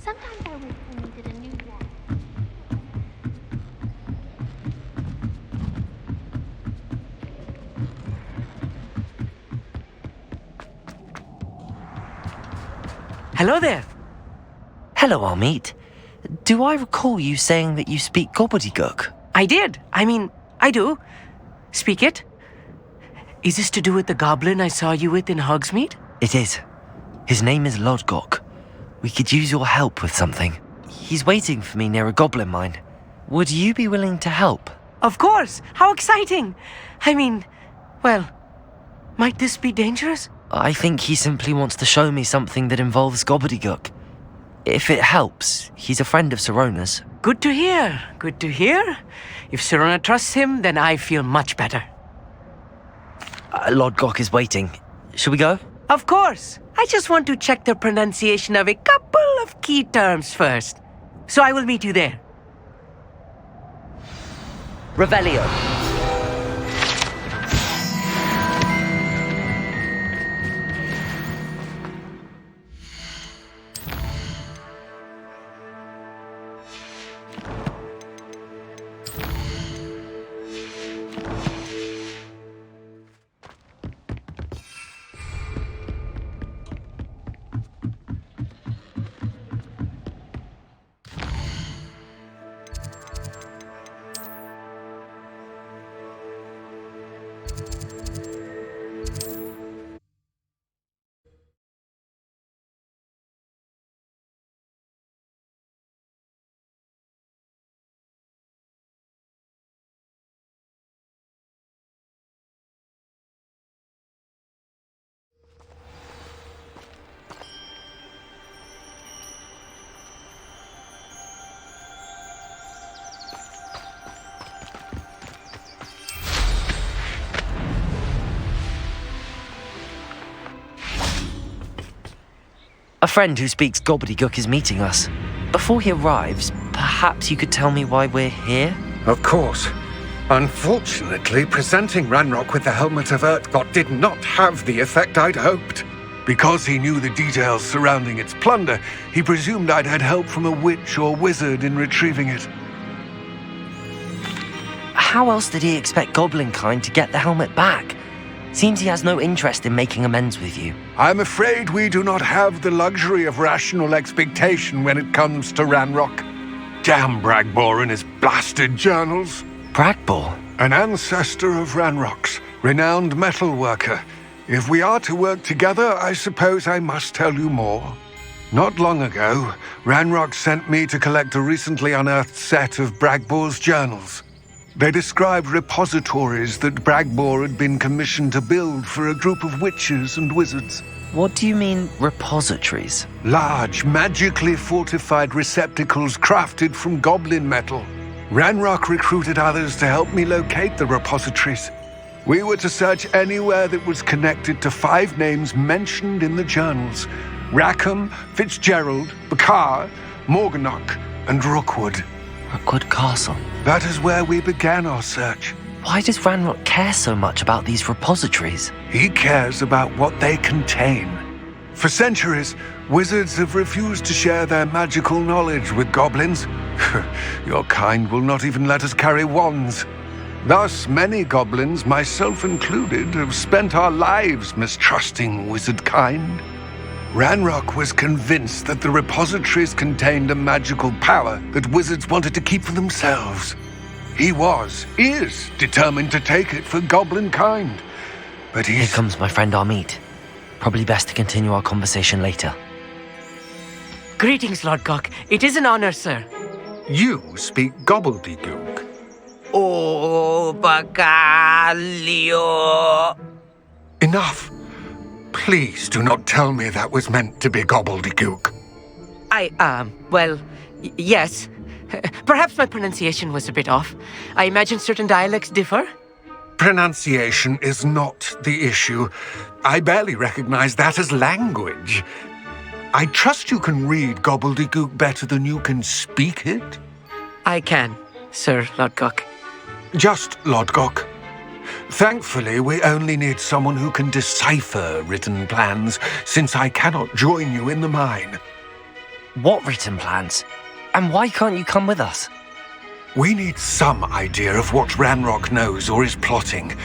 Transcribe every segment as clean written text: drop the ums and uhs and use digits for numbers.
Sometimes I wish we needed a new one. Hello there. Hello, Amit. Do I recall you saying that you speak gobbledygook? I did. I do. Speak it. Is this to do with the goblin I saw you with in Hogsmeade? It is. His name is Lodgok. We could use your help with something. He's waiting for me near a goblin mine. Would you be willing to help? Of course. How exciting. Well, might this be dangerous? I think he simply wants to show me something that involves gobbledygook. If it helps, he's a friend of Sirona's. Good to hear. Good to hear. If Sirona trusts him, then I feel much better. Lodgok is waiting. Shall we go? Of course. I just want to check the pronunciation of a couple of key terms first. So I will meet you there. Revelio. A friend who speaks gobbledygook is meeting us. Before he arrives, perhaps you could tell me why we're here? Of course. Unfortunately, presenting Ranrock with the Helmet of Urtkot did not have the effect I'd hoped. Because he knew the details surrounding its plunder, he presumed I'd had help from a witch or wizard in retrieving it. How else did he expect Goblinkind to get the helmet back? Seems he has no interest in making amends with you. I'm afraid we do not have the luxury of rational expectation when it comes to Ranrock. Damn Bragbor and his blasted journals. Bragbor? An ancestor of Ranrock's, renowned metalworker. If we are to work together, I suppose I must tell you more. Not long ago, Ranrock sent me to collect a recently unearthed set of Bragbor's journals. They described repositories that Bragbor had been commissioned to build for a group of witches and wizards. What do you mean, repositories? Large, magically fortified receptacles crafted from goblin metal. Ranrock recruited others to help me locate the repositories. We were to search anywhere that was connected to 5 names mentioned in the journals: Rackham, Fitzgerald, Bakar, Morganach, and Rookwood. Rookwood Castle. That is where we began our search. Why does Ranrock care so much about these repositories? He cares about what they contain. For centuries, wizards have refused to share their magical knowledge with goblins. Your kind will not even let us carry wands. Thus, many goblins, myself included, have spent our lives mistrusting wizard kind. Ranrock was convinced that the repositories contained a magical power that wizards wanted to keep for themselves. He is determined to take it for goblin kind. But Here comes my friend Amit. Probably best to continue our conversation later. Greetings, Lord Gok. It is an honor, sir. You speak gobbledygook. Oh, Bacalio. Enough. Please do not tell me that was meant to be gobbledygook. Yes. Perhaps my pronunciation was a bit off. I imagine certain dialects differ. Pronunciation is not the issue. I barely recognize that as language. I trust you can read gobbledygook better than you can speak it? I can, Sir Lodgok. Just Lodgok. Thankfully, we only need someone who can decipher written plans, since I cannot join you in the mine. What written plans? And why can't you come with us? We need some idea of what Ranrock knows or is plotting.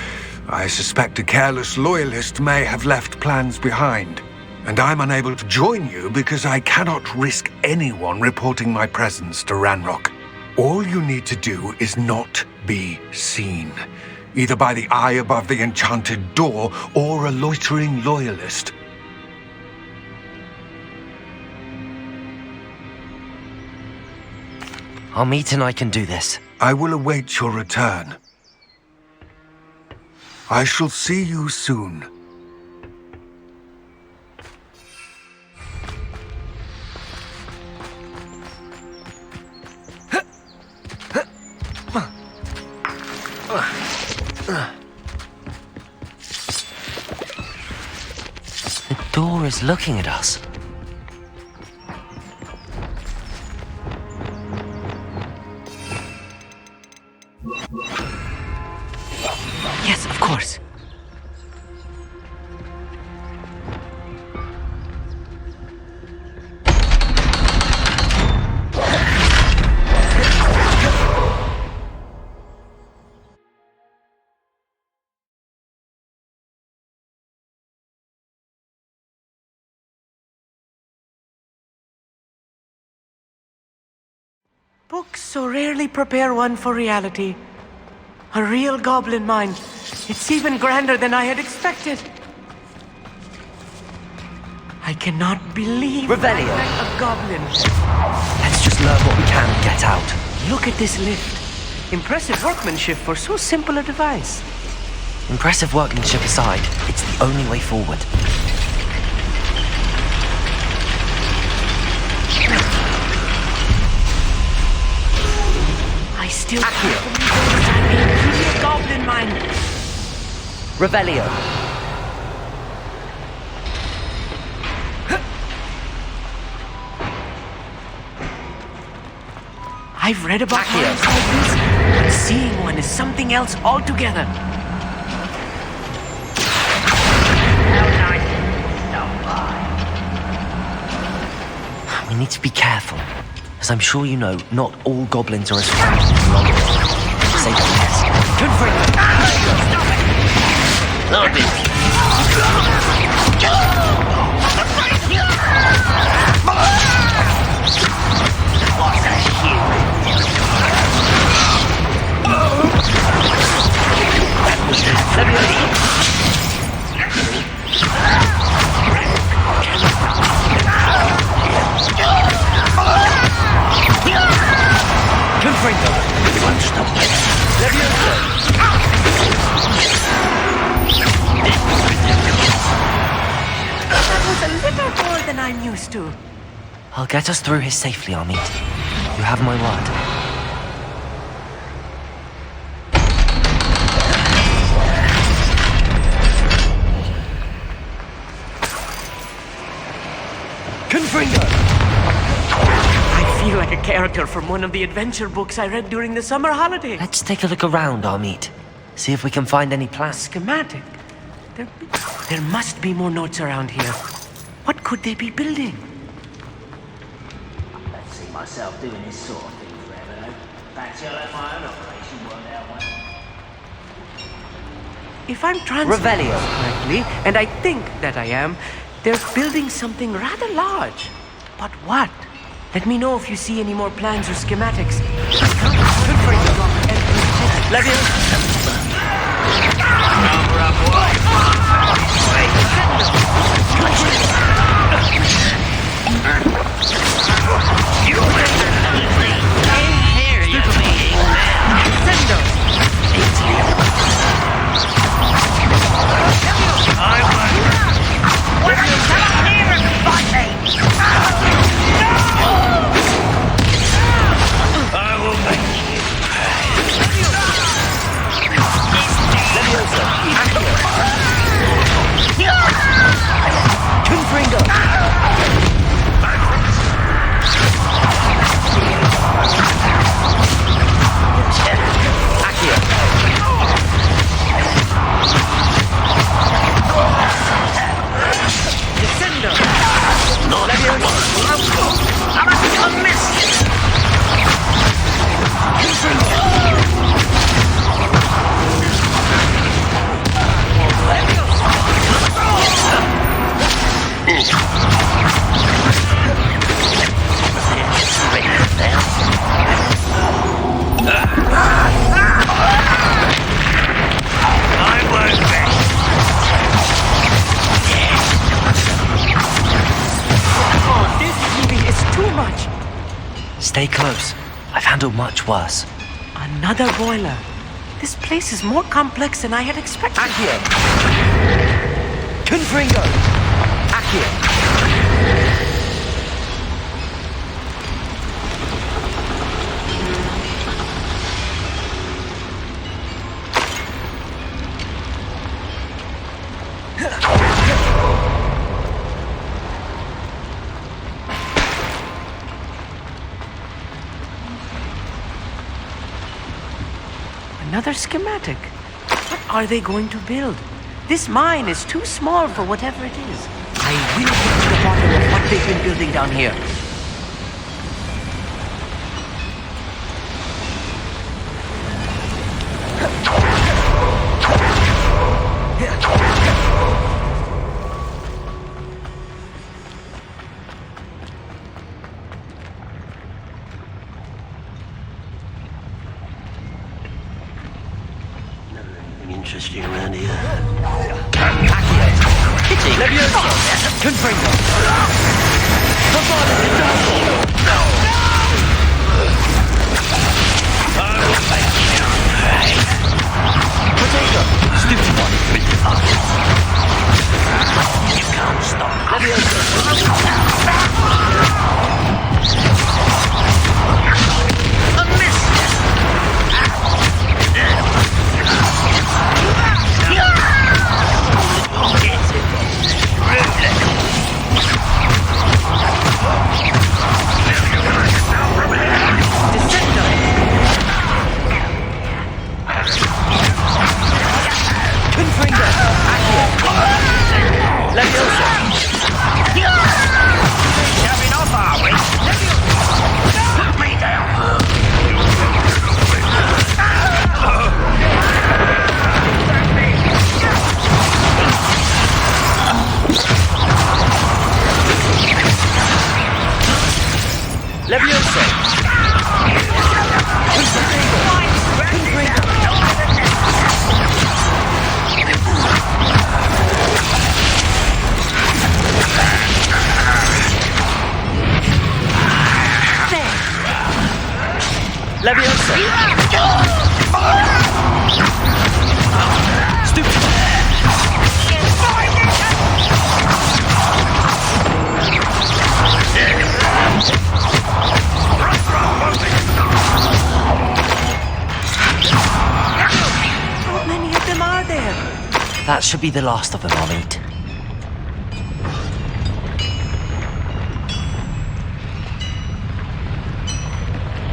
I suspect a careless loyalist may have left plans behind. And I'm unable to join you because I cannot risk anyone reporting my presence to Ranrock. All you need to do is not be seen, either by the eye above the enchanted door or a loitering loyalist. Amit and I can do this. I will await your return. I shall see you soon. The door is looking at us. Yes, of course. Books so rarely prepare one for reality. A real goblin mine. It's even grander than I had expected. I cannot believe Revelio. I met a goblin. Let's just learn what we can and get out. Look at this lift. Impressive workmanship for so simple a device. Impressive workmanship aside, it's the only way forward. I still can't believe I'm in a real goblin mine. Revelio. I've read about mines like this, but seeing one is something else altogether. We need to be careful. As I'm sure you know, not all goblins are as friendly as London. Say the least. Good for you. That was a little more than I'm used to. I'll get us through here safely, Amit. You have my word. I feel like a character from one of the adventure books I read during the summer holiday. Let's take a look around, Amit. See if we can find any A plans. schematic. There must be more notes around here. What could they be building? I don't see myself doing this sort of thing forever, though. Perhaps I'll have my own operation worked out one. If I'm translating Revelio. correctly, and I think that I am, they're building something rather large. But what? Let me know if you see any more plans or schematics. Stay close. I've handled much worse. Another boiler. This place is more complex than I had expected. Accio! Confringo! Accio! Another schematic. What are they going to build? This mine is too small for whatever it is. I will get to the bottom of what they've been building down here. Interesting around here. Kitty! Levioso! Confringo! Potato! Stupid one! You can't stop. Levioso! A miss! Levioso! Stupid! How many of them are there? That should be the last of them I'll eat.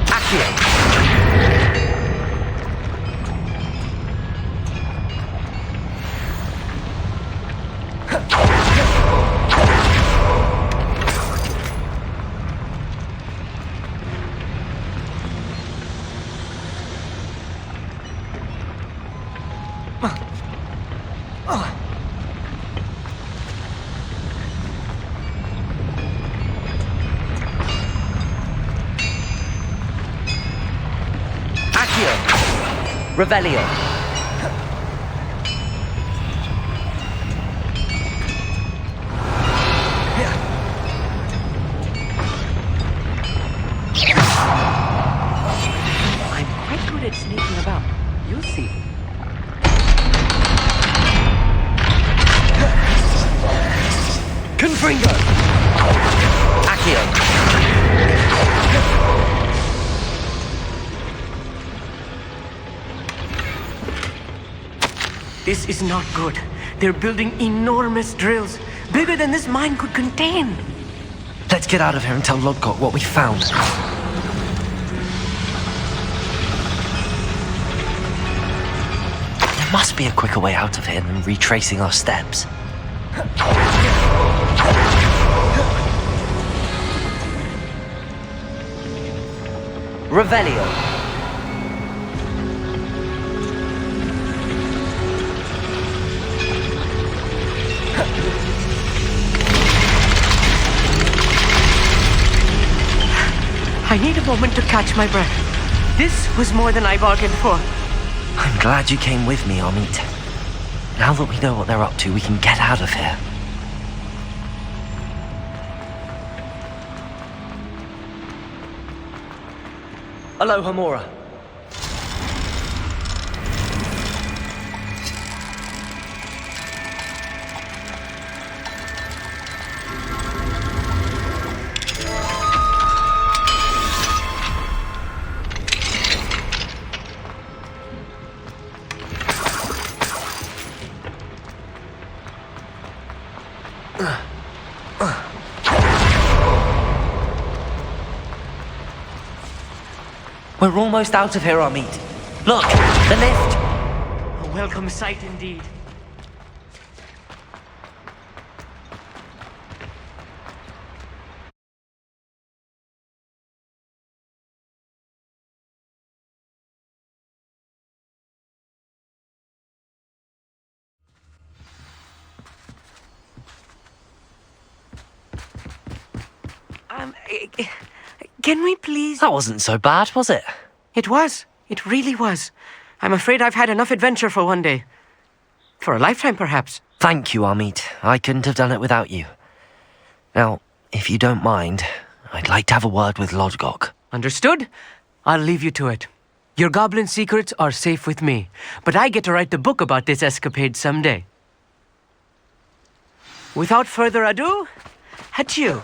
Accio! Revelio. I'm quite good at sneaking about. You'll see. Confringo! Accio! This is not good. They're building enormous drills, bigger than this mine could contain. Let's get out of here and tell Lodgok what we found. There must be a quicker way out of here than retracing our steps. Revelio. I need a moment to catch my breath. This was more than I bargained for. I'm glad you came with me, Amit. Now that we know what they're up to, we can get out of here. Hello, Hamura. We're almost out of here, Amit. Look, the lift! A welcome sight indeed. Can we please... That wasn't so bad, was it? It was. It really was. I'm afraid I've had enough adventure for one day. For a lifetime, perhaps. Thank you, Amit. I couldn't have done it without you. Now, if you don't mind, I'd like to have a word with Lodgok. Understood? I'll leave you to it. Your goblin secrets are safe with me, but I get to write the book about this escapade someday. Without further ado, adieu.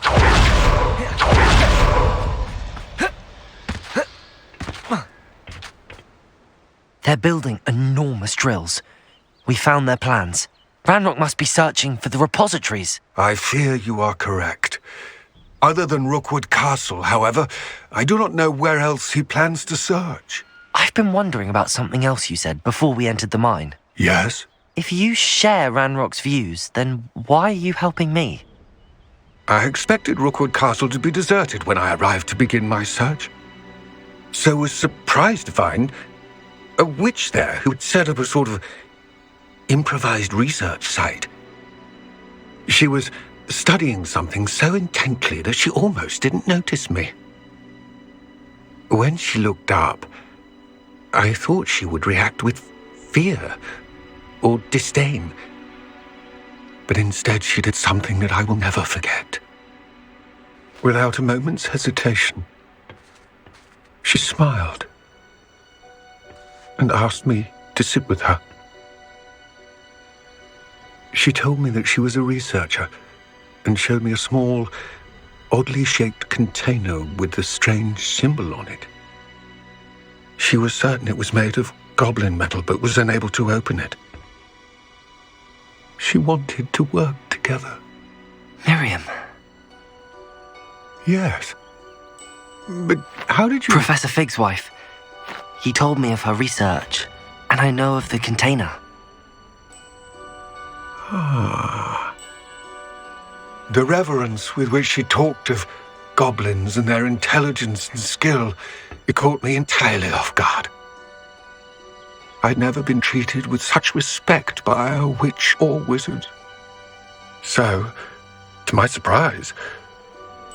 They're building enormous drills. We found their plans. Ranrock must be searching for the repositories. I fear you are correct. Other than Rookwood Castle, however, I do not know where else he plans to search. I've been wondering about something else you said before we entered the mine. Yes? If you share Ranrock's views, then why are you helping me? I expected Rookwood Castle to be deserted when I arrived to begin my search. So was surprised to find a witch there who had set up a sort of improvised research site. She was studying something so intently that she almost didn't notice me. When she looked up, I thought she would react with fear or disdain. But instead she did something that I will never forget. Without a moment's hesitation, she smiled and asked me to sit with her. She told me that she was a researcher and showed me a small, oddly shaped container with a strange symbol on it. She was certain it was made of goblin metal, but was unable to open it. She wanted to work together. Miriam. Yes. But how did you... Professor Fig's wife. He told me of her research, and I know of the container. Ah. The reverence with which she talked of goblins and their intelligence and skill, it caught me entirely off guard. I'd never been treated with such respect by a witch or wizard. So, to my surprise,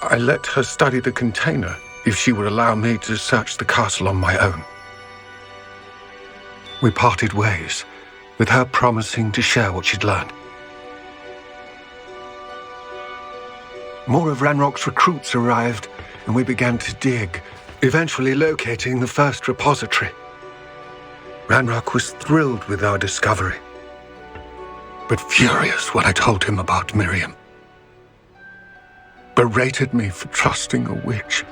I let her study the container if she would allow me to search the castle on my own. we parted ways, with her promising to share what she'd learned. More of Ranrock's recruits arrived, and we began to dig, eventually locating the first repository. Ranrock was thrilled with our discovery, but furious when I told him about Miriam. Berated me for trusting a witch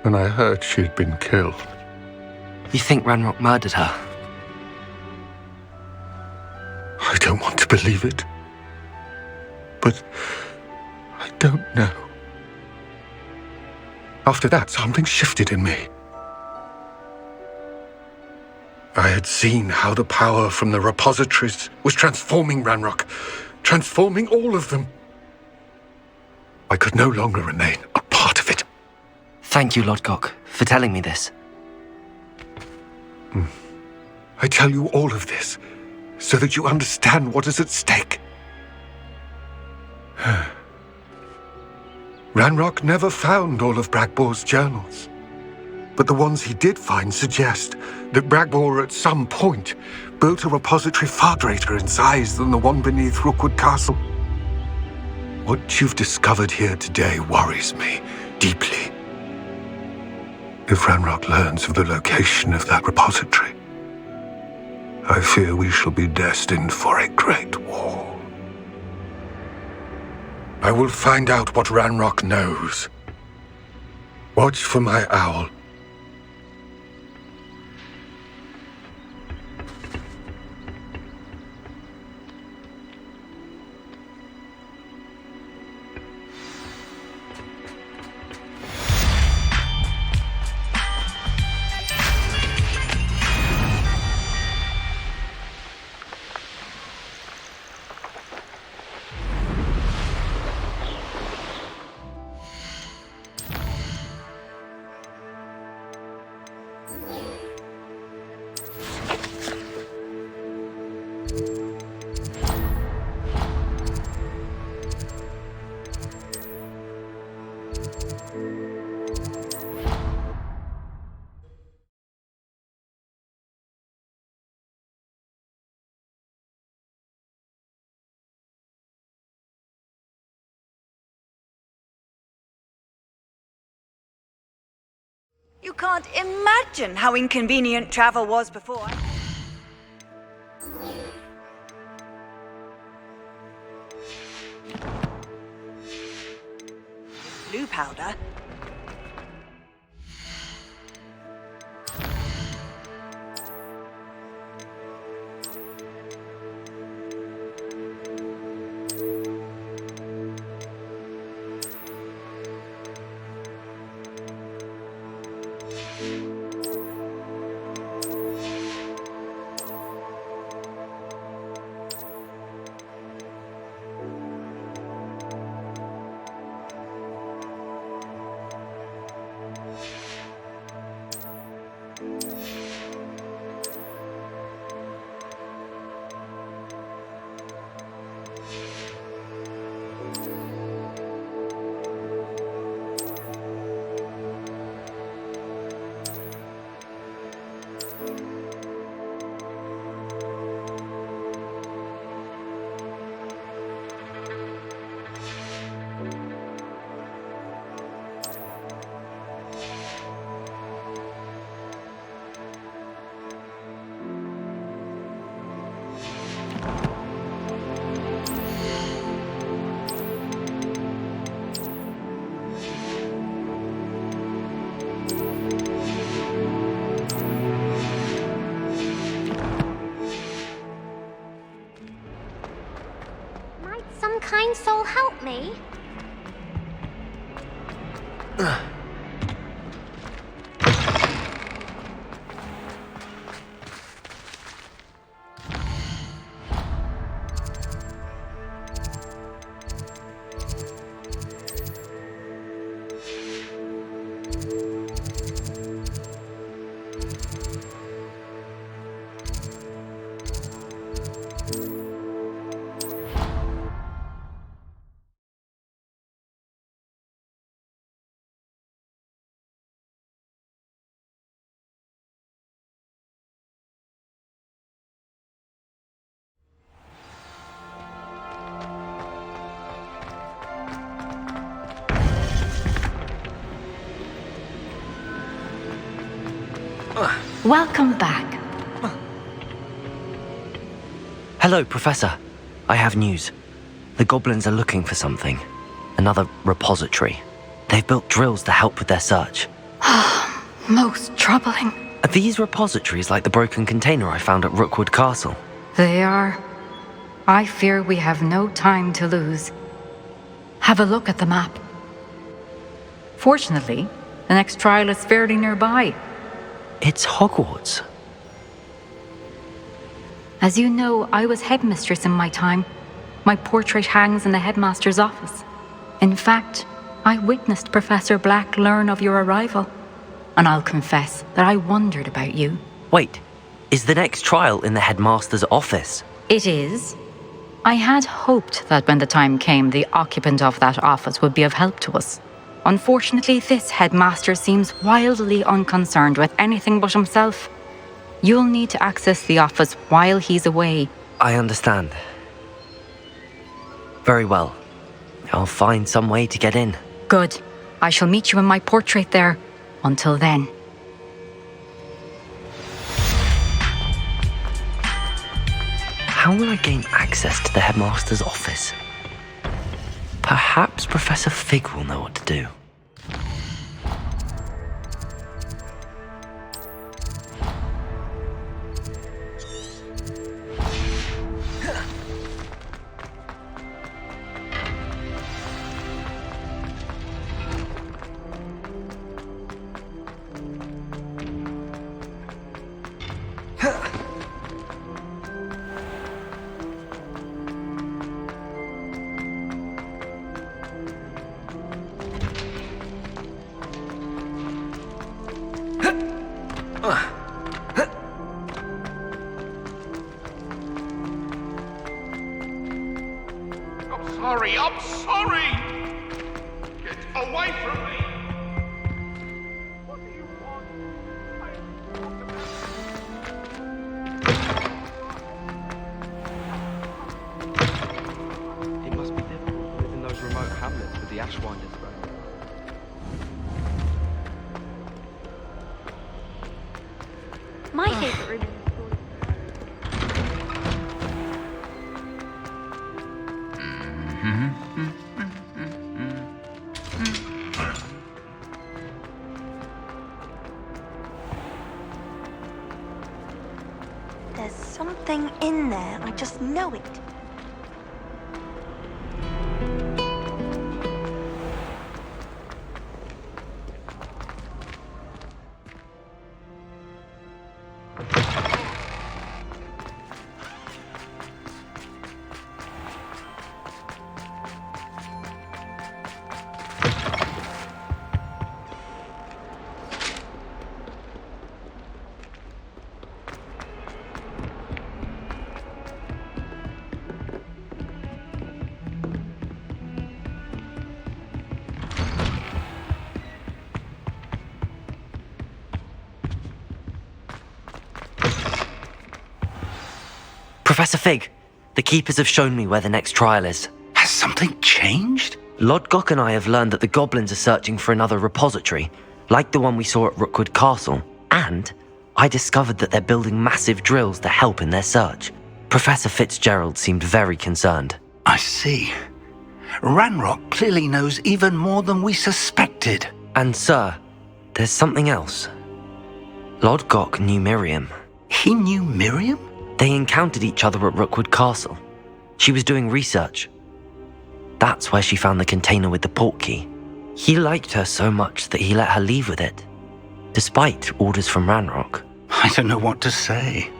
when I heard she'd been killed. You think Ranrock murdered her? I don't want to believe it, but I don't know. After that, something shifted in me. I had seen how the power from the repositories was transforming Ranrock, transforming all of them. I could no longer remain a part of it. Thank you, Lodgok, for telling me this. I tell you all of this so that you understand what is at stake. Ranrock never found all of Bragbor's journals, but the ones he did find suggest that Bragbor at some point built a repository far greater in size than the one beneath Rookwood Castle. What you've discovered here today worries me deeply. If Ranrock learns of the location of that repository, I fear we shall be destined for a great war. I will find out what Ranrock knows. Watch for my owl. You can't imagine how inconvenient travel was before. Blue powder? Might some kind soul help me? Welcome back. Hello, Professor. I have news. The goblins are looking for something. Another repository. They've built drills to help with their search. Most troubling. Are these repositories like the broken container I found at Rookwood Castle? They are. I fear we have no time to lose. Have a look at the map. Fortunately, the next trial is fairly nearby. It's Hogwarts. As you know, I was headmistress in my time. My portrait hangs in the headmaster's office. In fact, I witnessed Professor Black learn of your arrival. And I'll confess that I wondered about you. Wait, is the next trial in the headmaster's office? It is. I had hoped that when the time came, the occupant of that office would be of help to us. Unfortunately, this headmaster seems wildly unconcerned with anything but himself. You'll need to access the office while he's away. I understand. Very well. I'll find some way to get in. Good. I shall meet you in my portrait there. Until then. How will I gain access to the headmaster's office? Perhaps Professor Fig will know what to do. I'm sorry! Get away from me! What do you want? It must be difficult to live in those remote hamlets with the Ashwinders around. My favorite room in the story. There's something in there. I just know it. Professor Fig, the Keepers have shown me where the next trial is. Has something changed? Lodgok and I have learned that the goblins are searching for another repository, like the one we saw at Rookwood Castle. And I discovered that they're building massive drills to help in their search. Professor Fitzgerald seemed very concerned. I see. Ranrock clearly knows even more than we suspected. And sir, there's something else. Lodgok knew Miriam. He knew Miriam? They encountered each other at Rookwood Castle. She was doing research. That's where she found the container with the portkey. He liked her so much that he let her leave with it, despite orders from Ranrock. I don't know what to say.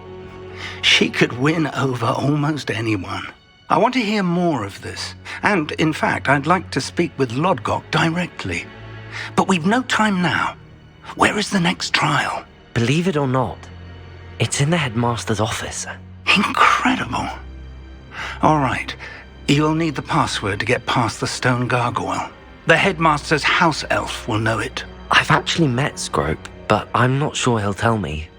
She could win over almost anyone. I want to hear more of this. And, in fact, I'd like to speak with Lodgok directly. But we've no time now. Where is the next trial? Believe it or not, it's in the headmaster's office. Incredible. All right. You'll need the password to get past the stone gargoyle. The headmaster's house elf will know it. I've actually met Scrope, but I'm not sure he'll tell me.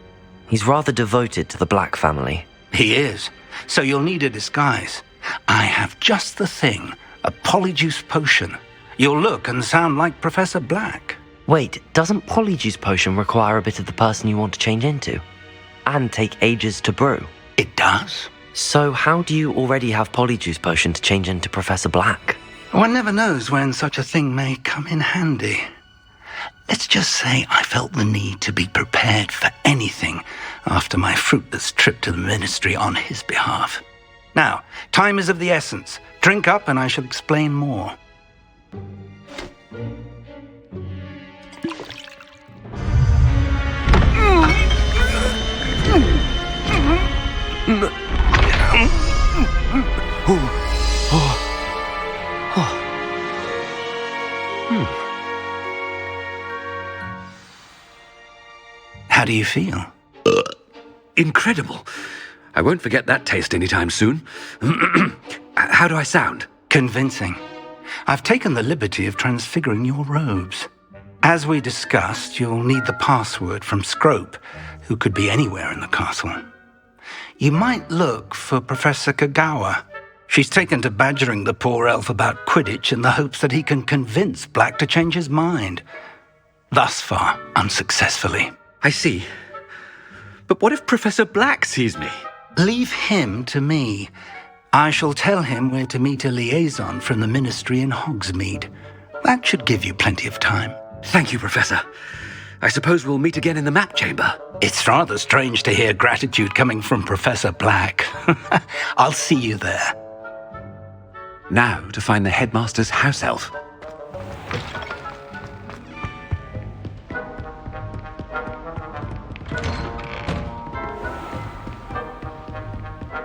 He's rather devoted to the Black family. He is. So you'll need a disguise. I have just the thing. A polyjuice potion. You'll look and sound like Professor Black. Wait, doesn't Polyjuice Potion require a bit of the person you want to change into? And take ages to brew? It does. So how do you already have Polyjuice Potion to change into Professor Black? One never knows when such a thing may come in handy. Let's just say I felt the need to be prepared for anything after my fruitless trip to the Ministry on his behalf. Now, time is of the essence. Drink up and I shall explain more. How do you feel? Incredible. I won't forget that taste anytime soon. How do I sound? Convincing. I've taken the liberty of transfiguring your robes. As we discussed, you'll need the password from Scrope, who could be anywhere in the castle. You might look for Professor Kagawa. She's taken to badgering the poor elf about Quidditch in the hopes that he can convince Black to change his mind. Thus far, unsuccessfully. I see. But what if Professor Black sees me? Leave him to me. I shall tell him where to meet a liaison from the Ministry in Hogsmeade. That should give you plenty of time. Thank you, Professor. I suppose we'll meet again in the map chamber. It's rather strange to hear gratitude coming from Professor Black. I'll see you there. Now to find the headmaster's house elf.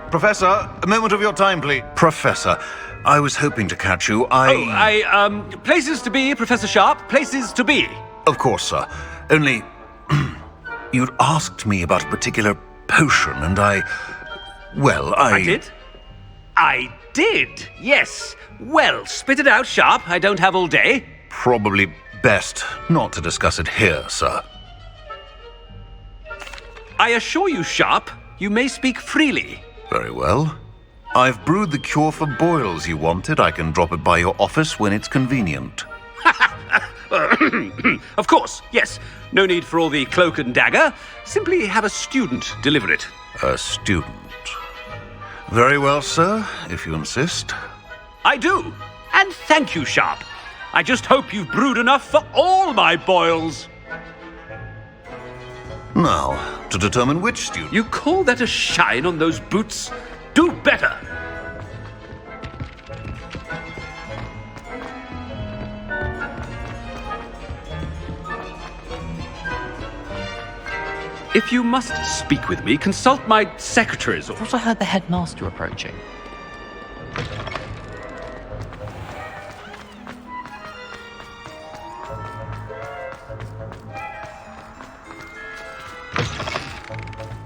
Professor, a moment of your time, please. Professor, I was hoping to catch you. Places to be, Professor Sharp. Places to be. Of course, sir. Only, you'd asked me about a particular potion, and I did? I did, yes. Well, spit it out, Sharp. I don't have all day. Probably best not to discuss it here, sir. I assure you, Sharp, you may speak freely. Very well. I've brewed the cure for boils you wanted. I can drop it by your office when it's convenient. Of course, yes. No need for all the cloak and dagger. Simply have a student deliver it. A student. Very well, sir, if you insist. I do. And thank you, Sharp. I just hope you've brewed enough for all my boils. Now, to determine which student... You call that a shine on those boots? Do better. If you must speak with me, consult my secretaries. I thought I heard the headmaster approaching.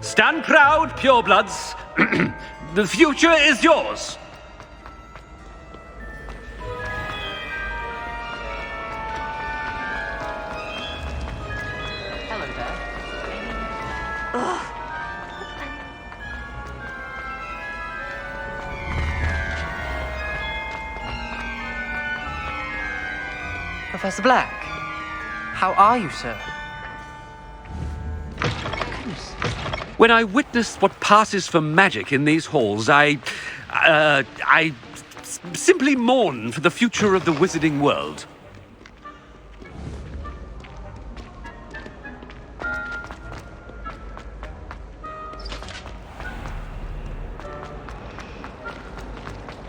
Stand proud, purebloods. The future is yours. Hello there. Professor Black, how are you, sir? When I witness what passes for magic in these halls, I simply mourn for the future of the wizarding world.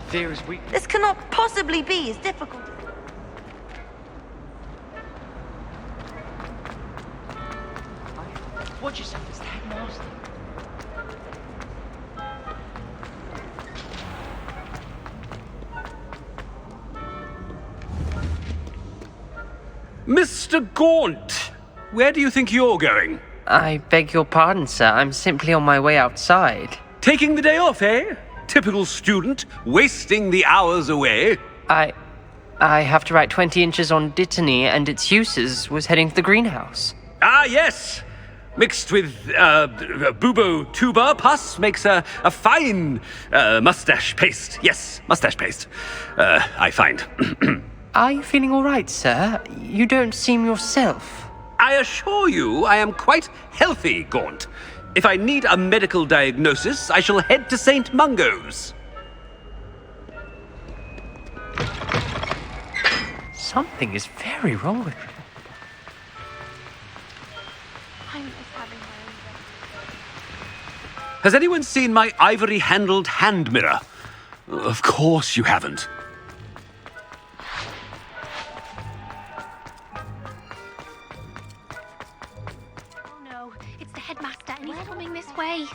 Fear is weak. This cannot possibly be as difficult. Watch yourself, it's the headmaster. Mr. Gaunt, where do you think you're going? I beg your pardon, sir. I'm simply on my way outside. Taking the day off, eh? Typical student, wasting the hours away. I have to write 20 inches on Dittany and its uses. Was heading to the greenhouse. Ah, yes. Mixed with bubo tuber pus makes a fine mustache paste. Yes, mustache paste. I find. Are you feeling all right, sir? You don't seem yourself. I assure you I am quite healthy, Gaunt. If I need a medical diagnosis, I shall head to St. Mungo's. Something is very wrong with you. I'm just having my own way. Has anyone seen my ivory-handled hand mirror? Of course you haven't. Oh no, it's the headmaster and he's coming this way.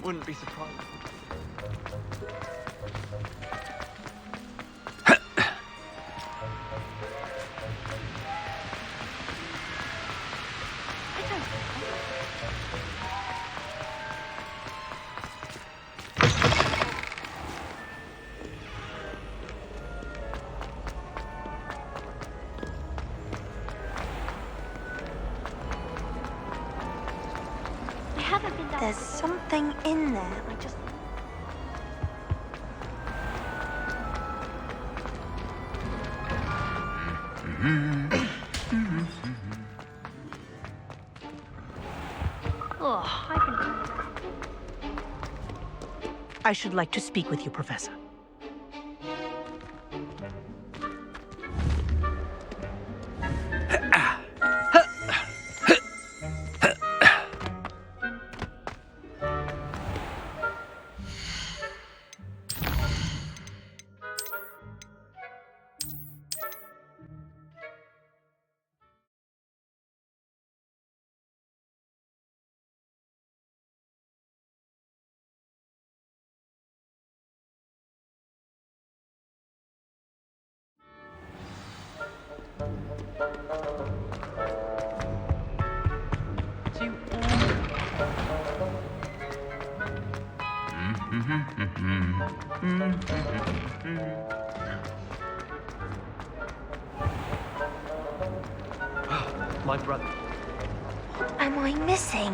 Wouldn't be surprised. I haven't been down. There's something in there. I just... Oh, I've been down. I should like to speak with you, Professor. My brother. What am I missing?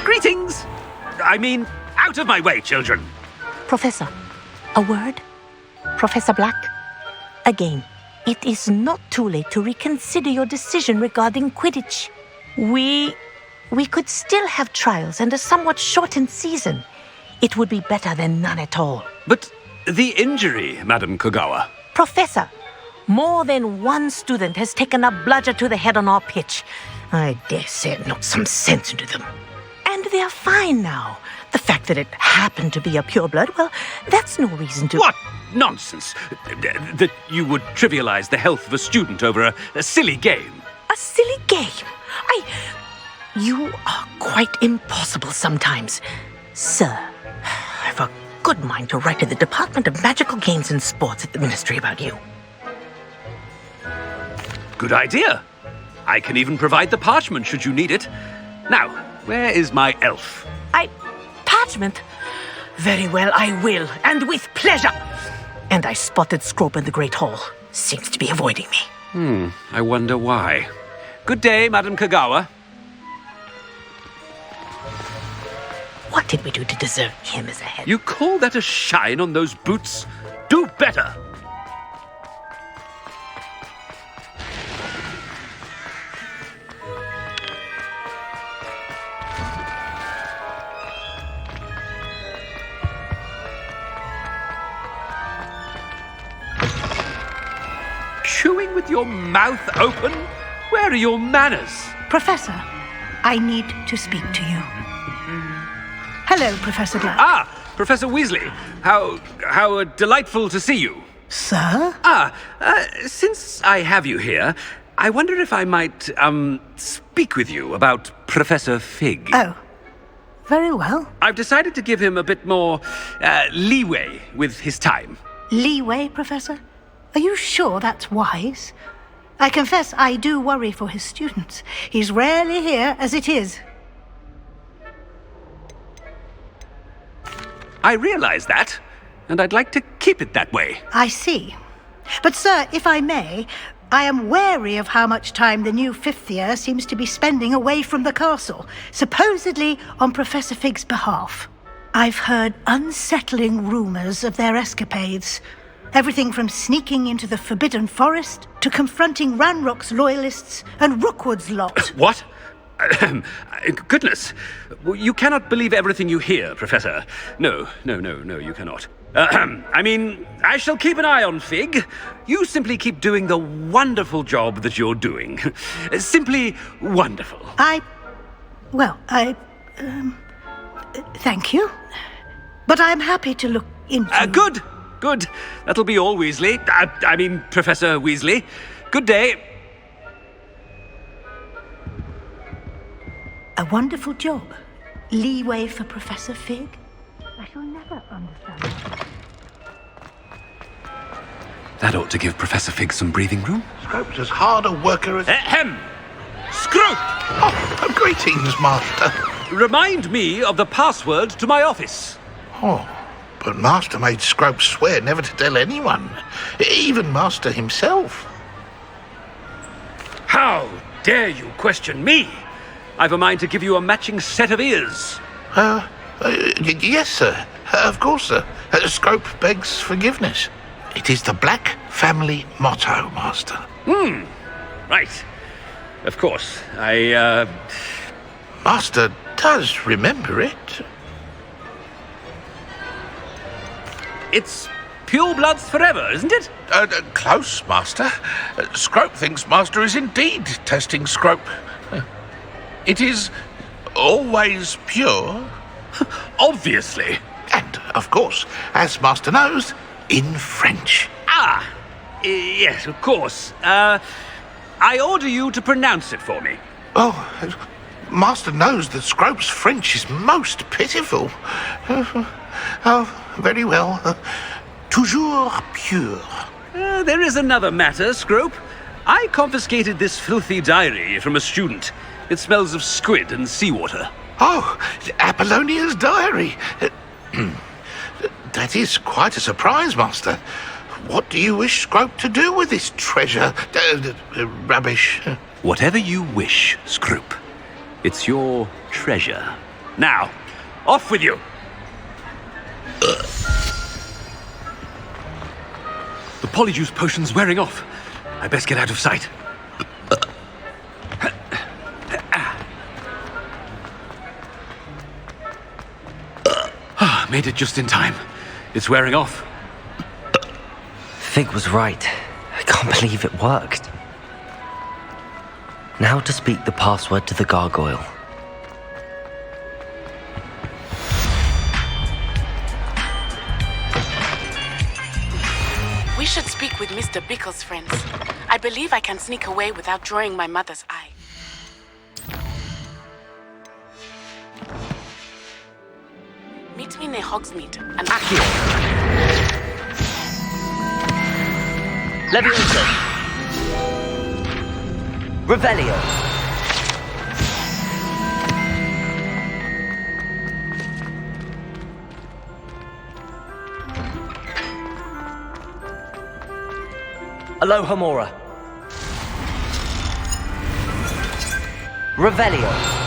Greetings! I mean, out of my way, children. Professor, a word? Professor Black? Again, it is not too late to reconsider your decision regarding Quidditch. We could still have trials and a somewhat shortened season. It would be better than none at all. But the injury, Madam Kogawa. Professor, more than one student has taken a bludger to the head on our pitch. I dare say it knocked some sense into them. And they're fine now. The fact that it happened to be a pureblood, well, that's no reason to... What nonsense! That you would trivialize the health of a student over a silly game. A silly game? You are quite impossible sometimes. Sir, I've a good mind to write to the Department of Magical Games and Sports at the Ministry about you. Good idea. I can even provide the parchment should you need it. Now, where is my elf? Parchment? Very well, I will, and with pleasure. And I spotted Scrope in the Great Hall. Seems to be avoiding me. I wonder why. Good day, Madam Kogawa. What did we do to deserve him as a head? You call that a shine on those boots? Do better! Chewing with your mouth open? Where are your manners? Professor, I need to speak to you. Hello, Professor Black. Ah, Professor Weasley. How delightful to see you. Sir? Since I have you here, I wonder if I might, speak with you about Professor Fig. Oh, very well. I've decided to give him a bit more, leeway with his time. Leeway, Professor? Are you sure that's wise? I confess I do worry for his students. He's rarely here as it is. I realize that, and I'd like to keep it that way. I see. But, sir, if I may, I am wary of how much time the new fifth year seems to be spending away from the castle, supposedly on Professor Fig's behalf. I've heard unsettling rumors of their escapades. Everything from sneaking into the Forbidden Forest to confronting Ranrock's loyalists and Rookwood's lot. What? Goodness. You cannot believe everything you hear, Professor. No, you cannot. I mean, I shall keep an eye on Fig. You simply keep doing the wonderful job that you're doing. Simply wonderful. Thank you. But I'm happy to look into... Good. That'll be all, Weasley. I mean, Professor Weasley. Good day. A wonderful job. Leeway for Professor Fig? I shall never understand. That ought to give Professor Fig some breathing room. Scrope's as hard a worker as... Ahem! Scrope! Oh, greetings, Master. Remind me of the password to my office. Oh, but Master made Scrope swear never to tell anyone, even Master himself. How dare you question me? I've a mind to give you a matching set of ears. Yes, sir. Of course, sir. Scrope begs forgiveness. It is the Black family motto, Master. Right. Of course. Master does remember it. It's pure bloods forever, isn't it? Close, Master. Scrope thinks Master is indeed testing Scrope. It is always pure. Obviously. And, of course, as Master knows, in French. Yes, of course. I order you to pronounce it for me. Oh, Master knows that Scrope's French is most pitiful. Very well. Toujours pure. There is another matter, Scrope. I confiscated this filthy diary from a student. It smells of squid and seawater. Oh, Apollonia's diary. That is quite a surprise, Master. What do you wish Scrope to do with this treasure? Rubbish. Whatever you wish, Scrope. It's your treasure. Now, off with you. The polyjuice potion's wearing off. I best get out of sight. Made it just in time. It's wearing off. Fig was right. I can't believe it worked. Now to speak the password to the gargoyle. We should speak with Mr. Bickle's friends. I believe I can sneak away without drawing my mother's eye. Meet me near Hogsmeade and Accio. Levioso. Revelio. Alohomora. Revelio.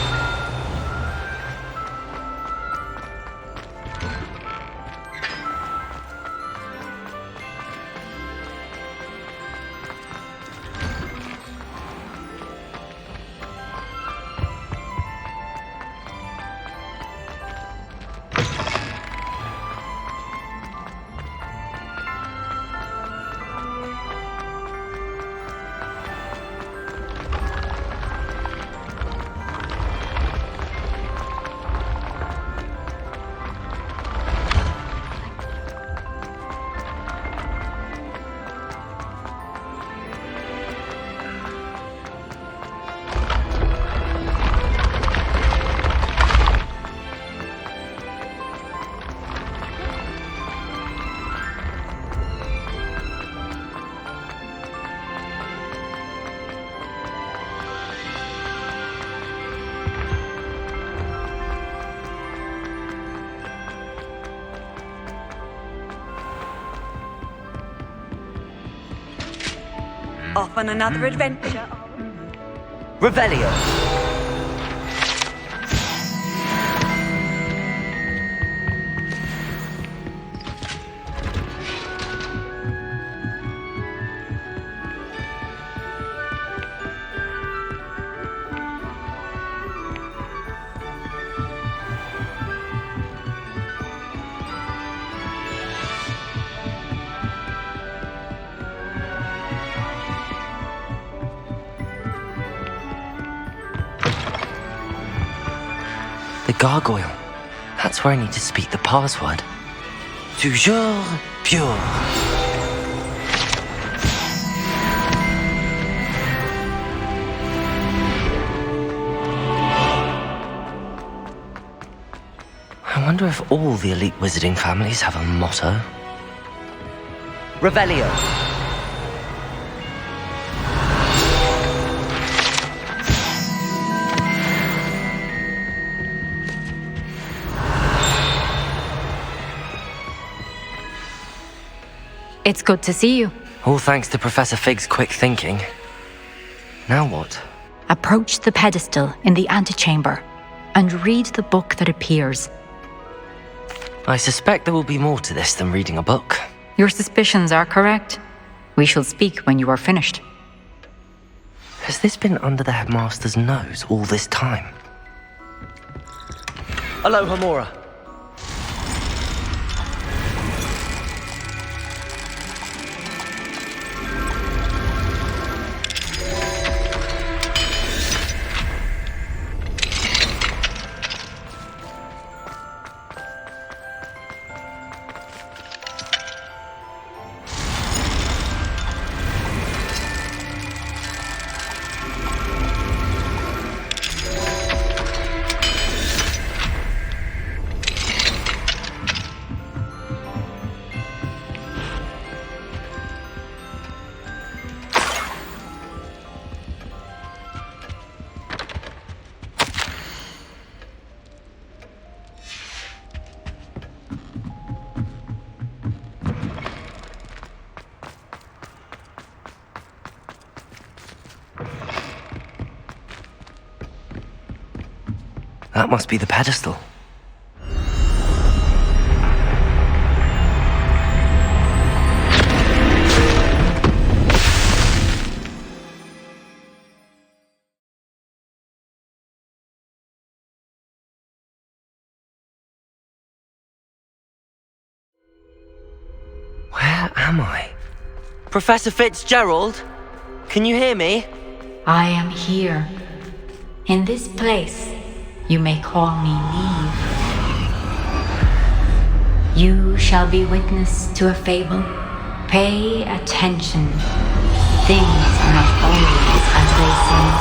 Off on another adventure. Revelio. The gargoyle. That's where I need to speak the password. Toujours pure. I wonder if all the elite wizarding families have a motto. Revelio. It's good to see you. All thanks to Professor Fig's quick thinking. Now what? Approach the pedestal in the antechamber and read the book that appears. I suspect there will be more to this than reading a book. Your suspicions are correct. We shall speak when you are finished. Has this been under the headmaster's nose all this time? Aloha, Mora. That must be the pedestal. Where am I? Professor Fitzgerald? Can you hear me? I am here. In this place, you may call me Neve. You shall be witness to a fable. Pay attention. Things are not always as they seem.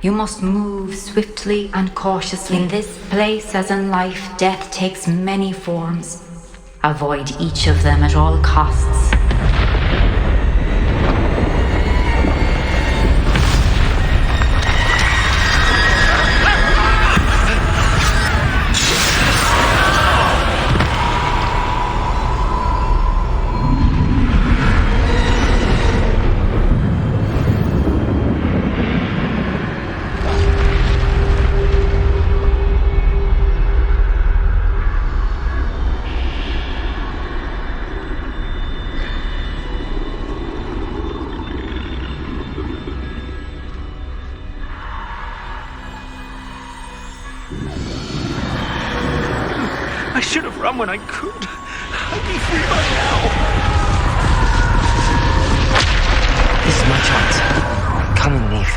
You must move swiftly and cautiously. In this place, as in life, death takes many forms. Avoid each of them at all costs. I should have run when I could. I'd be free by now. This is my chance. Come and leave.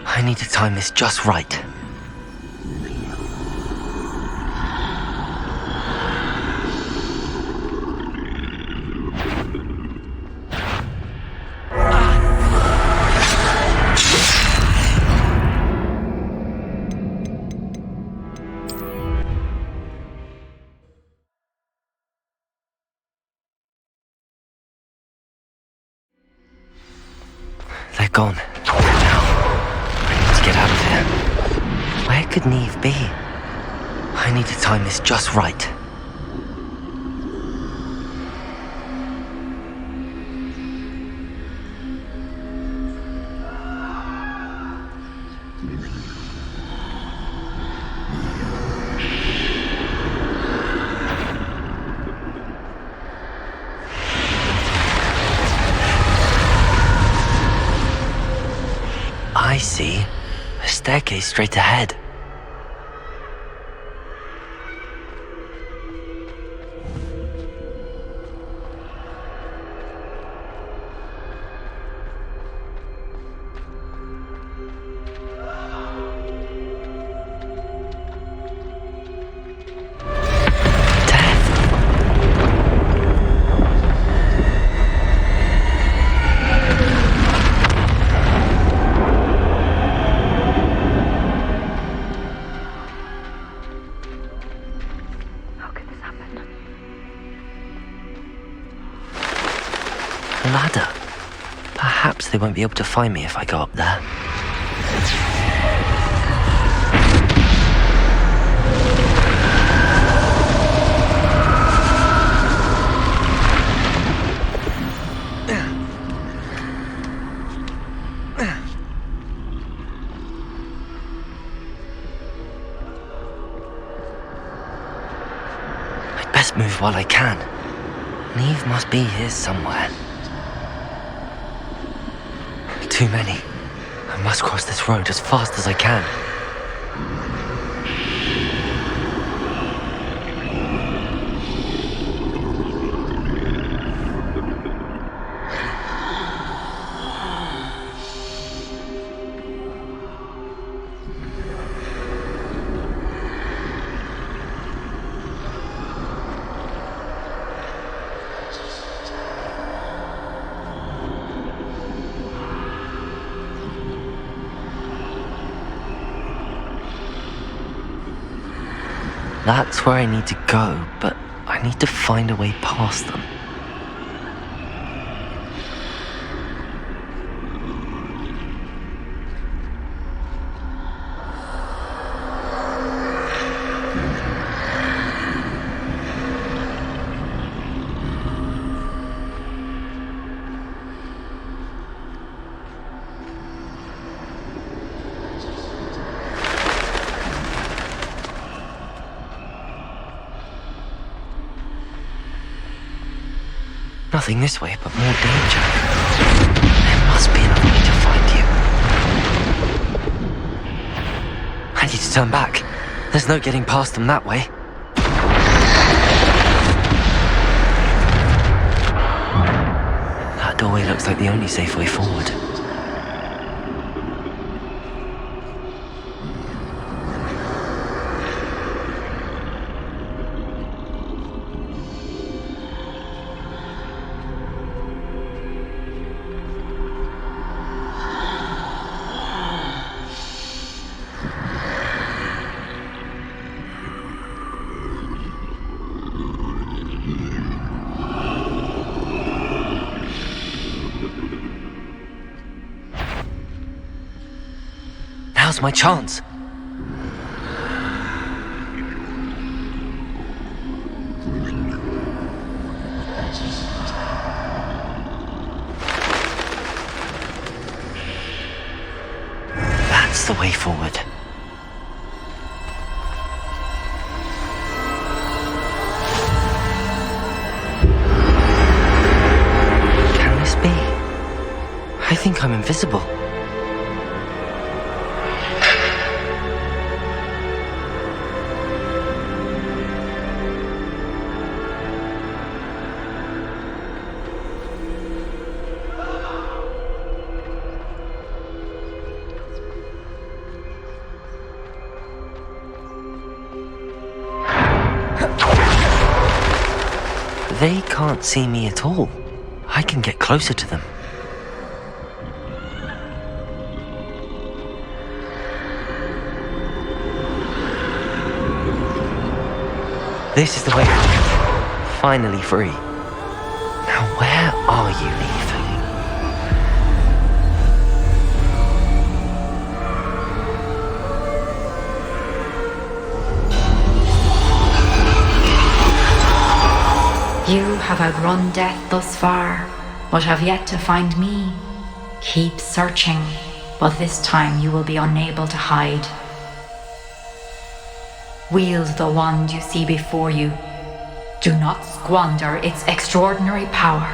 I need to time this just right. They're gone. Now, I need to get out of here. Where could Neve be? I need to time this just right. staircase straight ahead. A ladder. Perhaps they won't be able to find me if I go up there. I'd best move while I can. Neve must be here somewhere. Too many. I must cross this road as fast as I can. That's where I need to go, but I need to find a way past them. Nothing this way but more danger. There must be another way to find you. I need to turn back. There's no getting past them that way. That doorway looks like the only safe way forward. Now's my chance. That's the way forward. Can this be? I think I'm invisible. They can't see me at all. I can get closer to them. This is the way out. Finally free. Now where are you, Neve? You have outrun death thus far, but have yet to find me. Keep searching, but this time you will be unable to hide. Wield the wand you see before you. Do not squander its extraordinary power.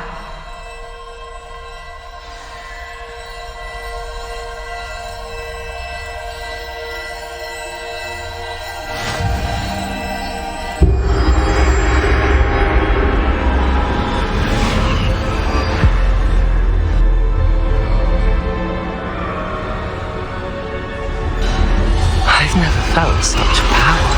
felt such power.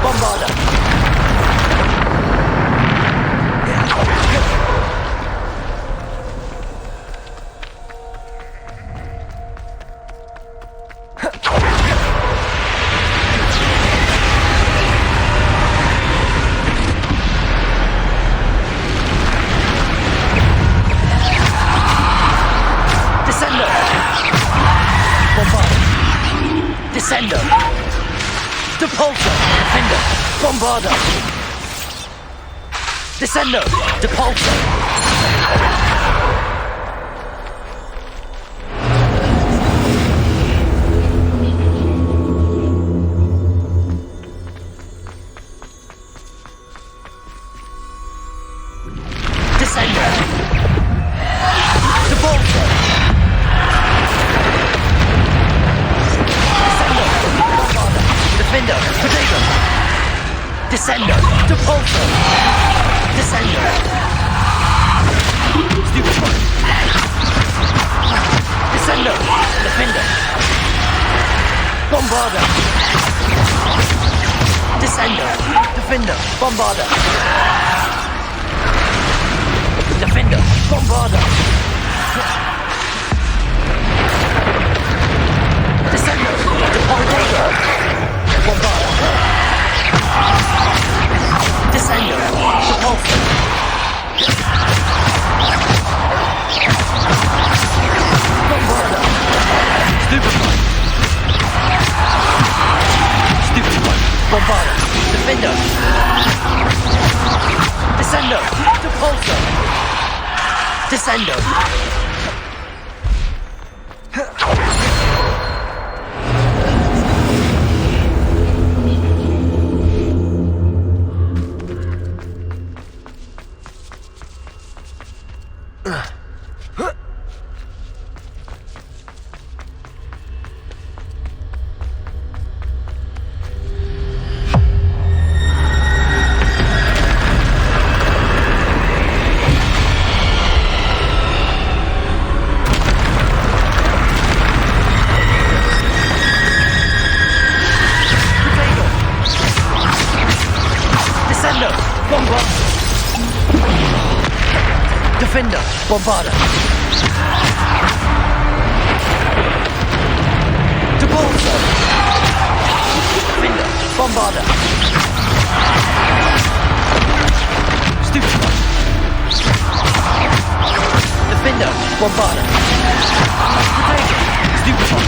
Bombarder! Descender! Depulsor! Defender! Bombarder! Descender! Depulsor! Descender! Depulsor! Defender, Potato! Descender, Depulsor! Descender! Stupid one! Descender, Defender! Bombarder! Descender, Defender, Bombarder! Defender, Bombarder! Descender, Potato! Bombarder! Descender! Depulsor! Bombarder! Stupid one! Stupid one! Bombarder! Defender! Descender! Depulsor! Descender! Defender, Bombarder! Depulsor! Defender, Bombarder! Stupid one! Defender, Bombarder! Potato! Stupid one!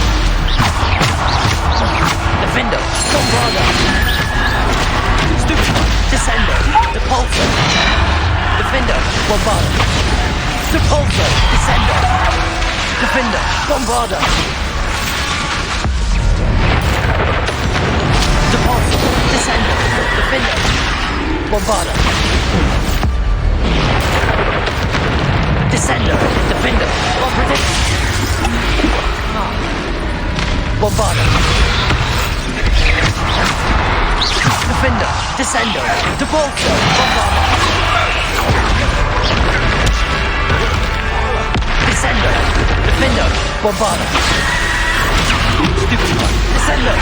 Defender, Bombarder! Stupid one! Descender, Depulsor! Defender, Bombarder! Depulsor! Descender! Defender, Bombarder! Depulsor! Descender! Defender, Bombarder! Descender! Defender, Bombarder! Bombarder! Defender, Descender, Depulsor! Bombarder! Descender! Defender! Bombarder! Stupid one! Descender!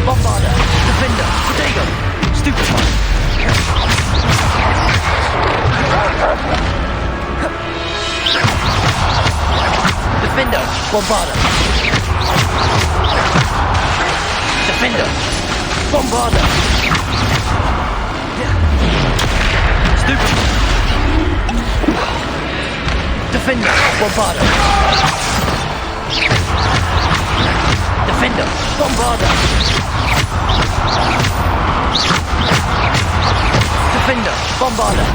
Bombarder! Defender! Potato! Stupid one! Defender! Bombarder! Defender! Bombarder! Stupid! Defender! Bombarder! Defender! Bombarder! Defender! Bombarder!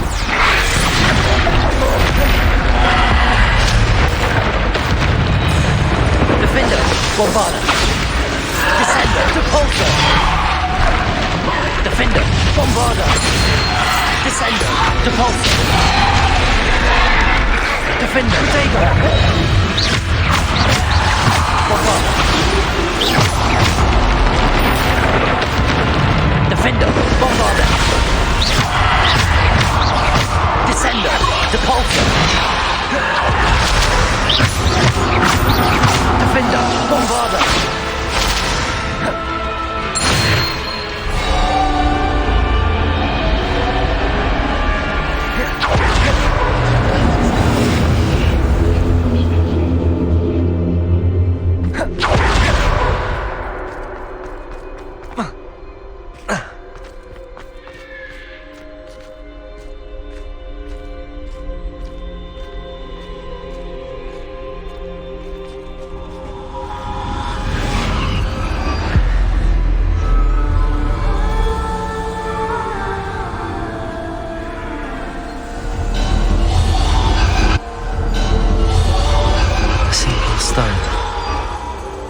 Defender! Bombarder! Descender! Depulsor! Defender! Bombarder! Descender! Depulsor! Defender! Potato!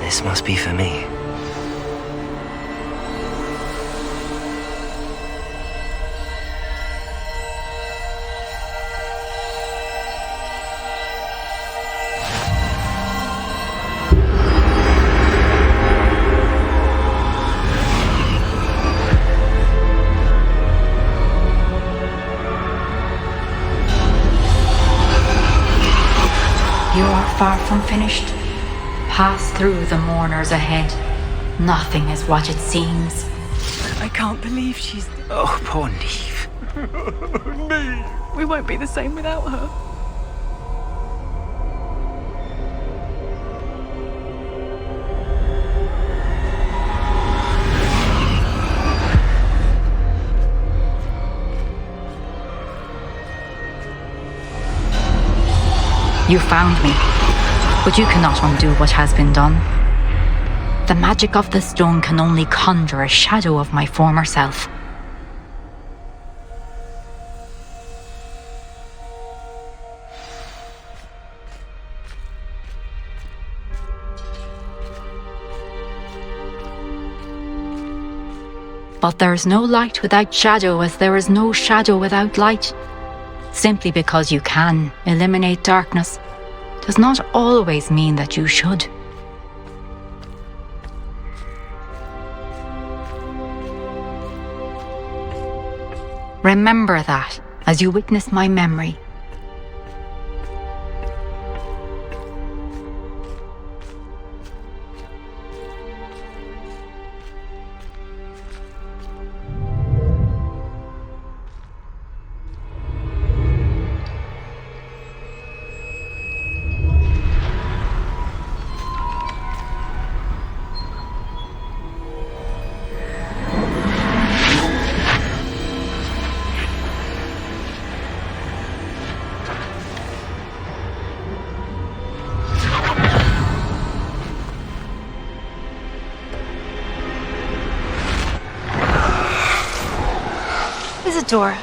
This must be for me. You're far from finished. Pass through the mourners ahead. Nothing is what it seems. I can't believe she's... Oh, poor Neve. Neve! We won't be the same without her. You found me, but you cannot undo what has been done. The magic of the stone can only conjure a shadow of my former self. But there is no light without shadow, as there is no shadow without light. Simply because you can eliminate darkness does not always mean that you should. Remember that as you witness my memory. Isadora,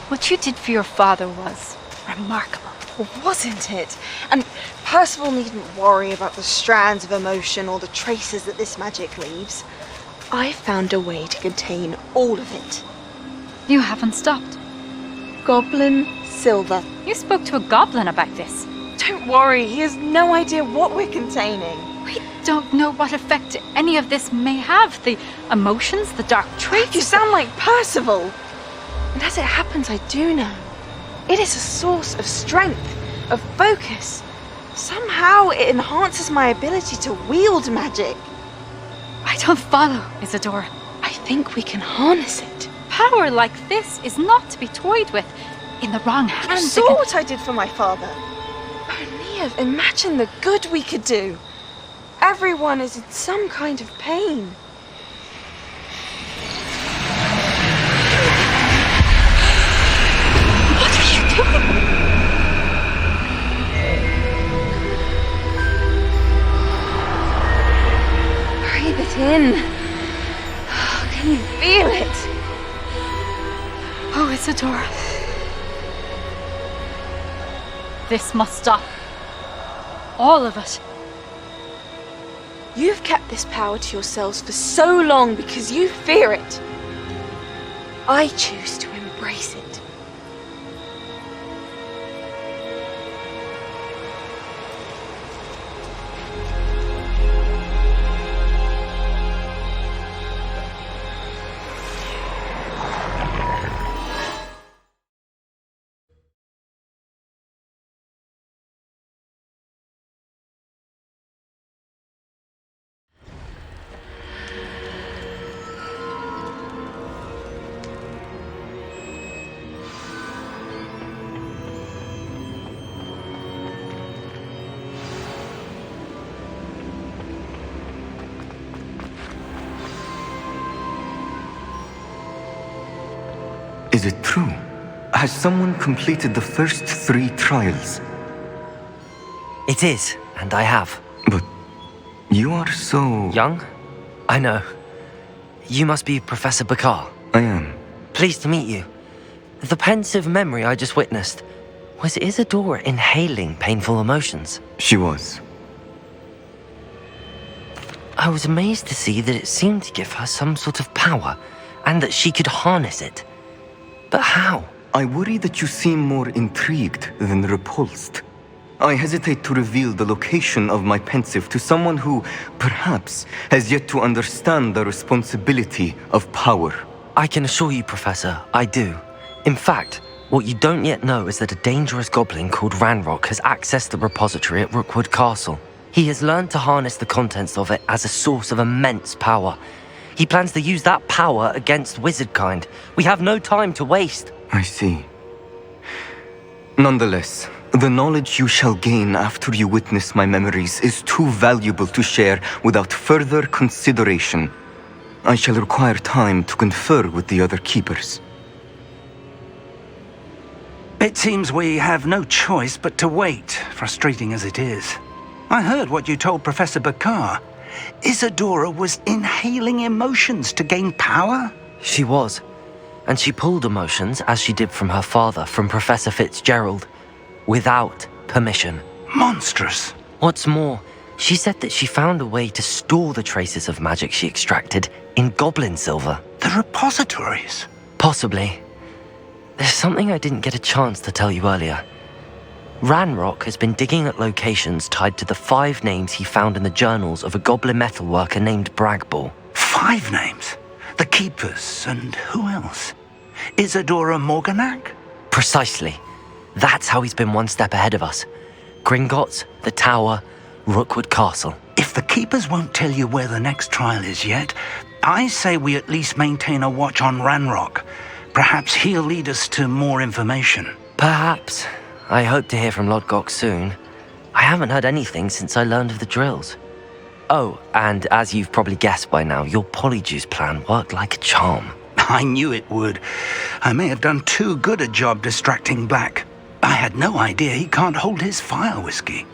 what you did for your father was remarkable, wasn't it? And Percival needn't worry about the strands of emotion or the traces that this magic leaves. I found a way to contain all of it. You haven't stopped. Goblin Silver. You spoke to a goblin about this. Don't worry, he has no idea what we're containing. We don't know what effect any of this may have. The emotions, the dark traits. You sound like Percival. And as it happens, I do know. It is a source of strength, of focus. Somehow it enhances my ability to wield magic. I don't follow, Isadora. I think we can harness it. Power like this is not to be toyed with. In the wrong hands. You saw what I did for my father. Oh, Neve, imagine the good we could do. Everyone is in some kind of pain. Breathe it in. Can you feel it? Oh, Isadora. This must stop. All of it. You've kept this power to yourselves for so long because you fear it. I choose to embrace it. Is it true? Has someone completed the first 3 trials? It is, and I have. But you are so... Young? I know. You must be Professor Bakar. I am. Pleased to meet you. The pensive memory I just witnessed, was Isadora inhaling painful emotions? She was. I was amazed to see that it seemed to give her some sort of power, and that she could harness it. But how? I worry that you seem more intrigued than repulsed. I hesitate to reveal the location of my pensive to someone who, perhaps, has yet to understand the responsibility of power. I can assure you, Professor, I do. In fact, what you don't yet know is that a dangerous goblin called Ranrock has accessed the repository at Rookwood Castle. He has learned to harness the contents of it as a source of immense power. He plans to use that power against wizardkind. We have no time to waste. I see. Nonetheless, the knowledge you shall gain after you witness my memories is too valuable to share without further consideration. I shall require time to confer with the other keepers. It seems we have no choice but to wait, frustrating as it is. I heard what you told Professor Bakar. Isadora was inhaling emotions to gain power? She was. And she pulled emotions, as she did from her father, from Professor Fitzgerald, without permission. Monstrous. What's more, she said that she found a way to store the traces of magic she extracted in goblin silver. The repositories? Possibly. There's something I didn't get a chance to tell you earlier. Ranrock has been digging at locations tied to the 5 names he found in the journals of a goblin metalworker named Bragball. 5 names? The Keepers, and who else? Isadora Morganac? Precisely. That's how he's been one step ahead of us. Gringotts, the Tower, Rookwood Castle. If the Keepers won't tell you where the next trial is yet, I say we at least maintain a watch on Ranrock. Perhaps he'll lead us to more information. Perhaps. I hope to hear from Lodgok soon. I haven't heard anything since I learned of the drills. Oh, and as you've probably guessed by now, your Polyjuice plan worked like a charm. I knew it would. I may have done too good a job distracting Black. I had no idea he can't hold his fire whiskey.